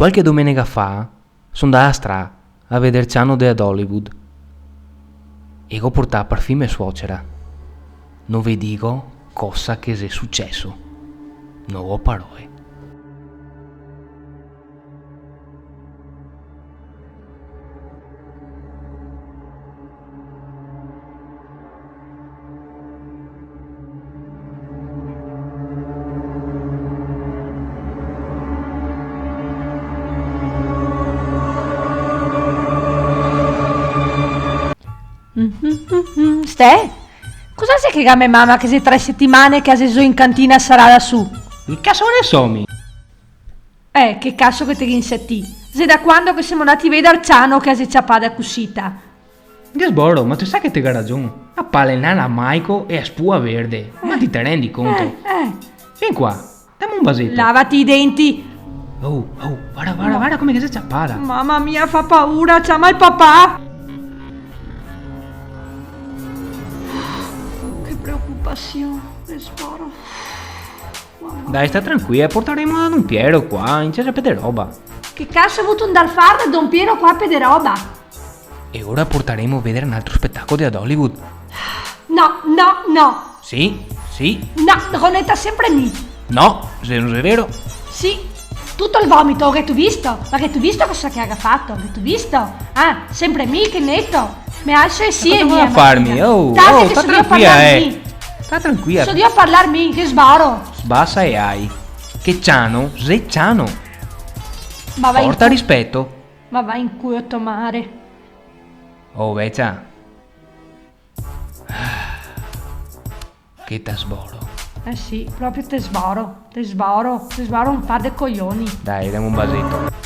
Qualche domenica fa sono andato a Stra a vedere Ciano de ad Hollywood e ho portato per film e suocera. Non vi dico cosa che è successo. Non ho parole. Ste? Cosa sei che a me mamma che sei 3 settimane che adesso in cantina sarà lassù? Che cazzo ne so mi? Che cazzo che te insetti? Sei da quando che siamo andati a vedere Ciano che sei ciappata cuscita? Che sborro, ma tu sai che te ha ragione. A palenana Maico e a spua verde. Ma ti te rendi conto? Vieni qua, dammi un vasetto. Lavati i denti. Oh, guarda come che sei ciappata. Mamma mia, fa paura, chiama il papà. Che preoccupazione, che sporo. Dai, sta tranquilla, porteremo a Don Piero qua, in casa per roba. Che cazzo ha avuto andare a fare da Don Piero qua per roba? E ora porteremo a vedere un altro spettacolo ad Hollywood. No. Sì. No, Ronetta sempre lì. No, se non è vero. Sì, tutto il vomito che tu visto. Ma che tu visto cosa che ha fatto? Che tu visto? Ah, sempre mi che netto. Mi alzo e sì e cosa via. vuoi farmi? Sta tranquilla, Sta tranquilla. So io a parlarmi, che sbaro. Sbassa e hai. Che Ciano, sei Ciano. Ma vai Porta rispetto. Ma vai in culo a tomare. Oh, Vecia. Che te sboro. Sì, proprio te sbaro un par di coglioni. Dai, diamo un vasetto.